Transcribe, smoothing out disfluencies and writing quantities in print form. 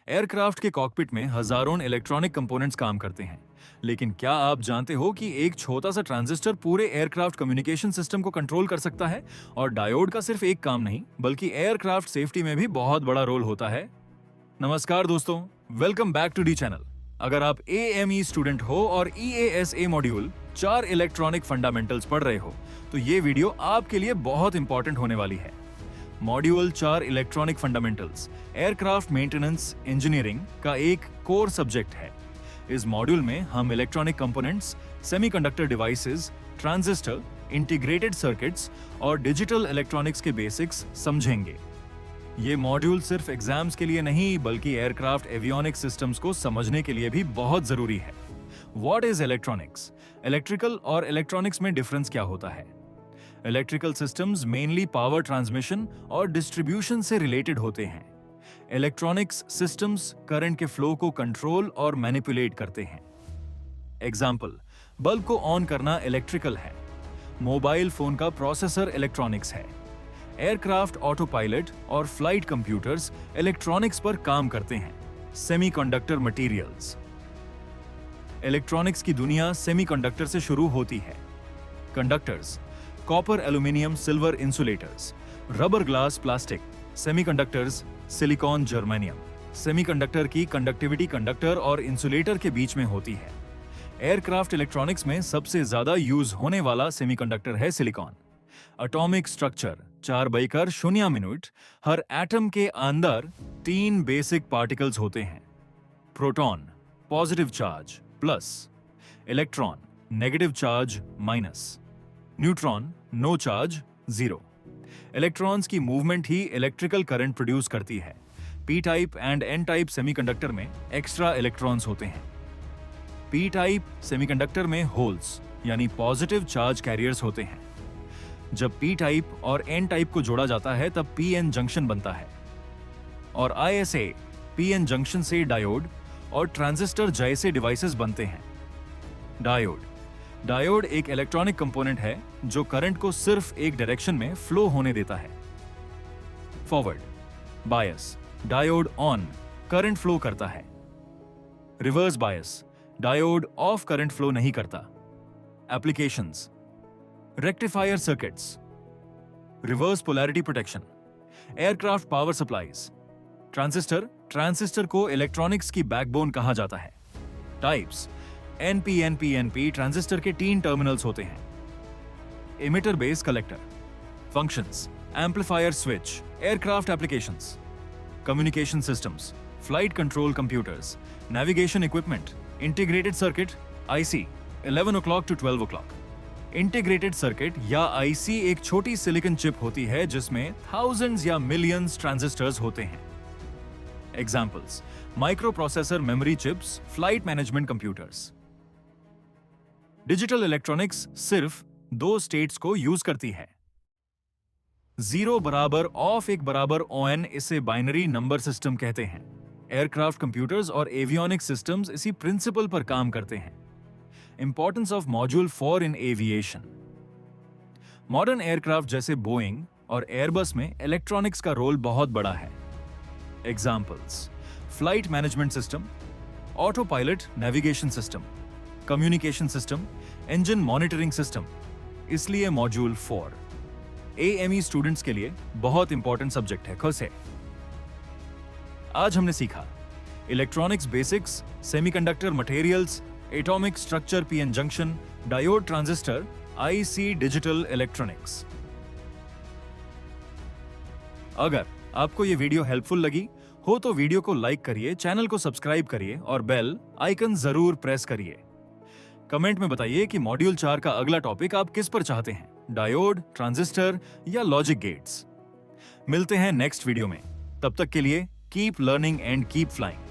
Aircraft के cockpit में हजारों इलेक्ट्रॉनिक कंपोनेंट्स काम करते हैं, लेकिन क्या आप जानते हो कि एक छोटा सा ट्रांजिस्टर पूरे एयरक्राफ्ट कम्युनिकेशन सिस्टम को कंट्रोल कर सकता है? और डायोड का सिर्फ एक काम नहीं, बल्कि एयरक्राफ्ट सेफ्टी में भी बहुत बड़ा रोल होता है। नमस्कार दोस्तों, welcome back to the channel. अगर आप AME स्टूडेंट हो और EASA मॉड्यूल 4 इलेक्ट्रॉनिक फंडामेंटल्स पढ़ रहे हो, तो ये वीडियो आपके लिए बहुत इंपॉर्टेंट होने वाली है। Module 4 electronic fundamentals aircraft maintenance engineering का एक कोर सब्जेक्ट है। इस मॉड्यूल में हम electronic components, semiconductor devices, transistor, integrated circuits और डिजिटल इलेक्ट्रॉनिक्स के बेसिक्स समझेंगे। ये मॉड्यूल सिर्फ एग्जाम्स के लिए नहीं, बल्कि एयरक्राफ्ट एवियोनिक्स सिस्टम्स को समझने के लिए भी बहुत जरूरी है। What is electronics? इलेक्ट्रिकल और इलेक्ट्रॉनिक्स में डिफरेंस क्या होता है? Electrical systems mainly power transmission और डिस्ट्रीब्यूशन से रिलेटेड होते हैं। इलेक्ट्रॉनिक्स सिस्टम्स करंट के फ्लो को कंट्रोल और मैनिपुलेट करते हैं। एग्जाम्पल, बल्ब को ऑन करना इलेक्ट्रिकल है। मोबाइल फोन का प्रोसेसर इलेक्ट्रॉनिक्स है। एयरक्राफ्ट ऑटो पायलट और फ्लाइट कंप्यूटर्स इलेक्ट्रॉनिक्स पर काम करते हैं। Semiconductor materials. इलेक्ट्रॉनिक्स की दुनिया सेमीकंडक्टर से शुरू होती है। Conductors, copper, aluminium, silver, insulators, rubber, glass, plastic, semiconductors, silicon, germanium. Semiconductor की कंडक्टिविटी कंडक्टर और इंसुलेटर के बीच में होती है। एयरक्राफ्ट इलेक्ट्रॉनिक्स में सबसे ज्यादा यूज होने वाला सेमीकंडक्टर है सिलिकॉन। एटॉमिक स्ट्रक्चर 4/0 हर एटम के अंदर 3 बेसिक पार्टिकल्स होते हैं। Proton positive charge plus, electron negative charge minus, neutron no charge 0। Electrons की मूवमेंट ही इलेक्ट्रिकल करंट प्रोड्यूस करती है। P type and N type semiconductor में एक्स्ट्रा इलेक्ट्रॉन्स होते हैं। पी टाइप सेमीकंडक्टर में होल्स यानी पॉजिटिव चार्ज कैरियर्स होते हैं। जब पी टाइप और एन टाइप को जोड़ा जाता है तब पीएन जंक्शन बनता है। और ISA पीएन जंक्शन से डायोड और ट्रांजिस्टर जैसे डिवाइसेस बनते हैं। डायोड एक इलेक्ट्रॉनिक कंपोनेंट है जो करंट को सिर्फ एक डायरेक्शन में फ्लो होने देता है। Forward bias, diode on current flow करता है। Reverse bias, diode off current flow नहीं करता। Applications, rectifier circuits, reverse polarity protection, aircraft power supplies. Transistor को इलेक्ट्रॉनिक्स की बैकबोन कहा जाता है। टाइप्स, NP ट्रांजिस्टर के 3 टर्मिनल्स होते हैं। Emitter base collector. Functions, amplifier switch, aircraft applications. Communication systems, flight control computers, navigation equipment, integrated circuit, IC 11 o'clock to 12 o'clock। Integrated circuit या IC एक छोटी सिलिकॉन चिप होती है जिसमें थाउजेंड्स या मिलियंस ट्रांजिस्टर्स होते हैं। Examples, micro processor, memory chips, flight management computers. Digital electronics सिर्फ 2 स्टेट्स को यूज करती है। 0 बराबर ऑफ 1 बराबर ON, इसे बाइनरी नंबर सिस्टम कहते हैं। एयरक्राफ्ट कंप्यूटर्स और एवियोनिक्स सिस्टम्स इसी प्रिंसिपल पर काम करते हैं। Importance of module 4 in aviation. Modern aircraft जैसे बोइंग और एयरबस में इलेक्ट्रॉनिक्स का रोल बहुत बड़ा है। Examples, flight management system, auto pilot navigation system, communication system, engine monitoring system. इसलिए मॉड्यूल 4 AME स्टूडेंट्स के लिए बहुत इंपॉर्टेंट सब्जेक्ट है। खुसे आज हमने सीखा electronics basics, semiconductor materials, atomic structure, PN junction, diode, transistor, IC, digital electronics. अगर आपको ये वीडियो हेल्पफुल लगी हो तो वीडियो को लाइक करिए, चैनल को सब्सक्राइब करिए और बेल आइकन जरूर प्रेस करिए। कमेंट में बताइए कि मॉड्यूल 4 का अगला टॉपिक आप किस पर चाहते हैं, डायोड, ट्रांजिस्टर या लॉजिक गेट्स। मिलते हैं नेक्स्ट वीडियो में। तब तक के लिए keep learning and keep flying.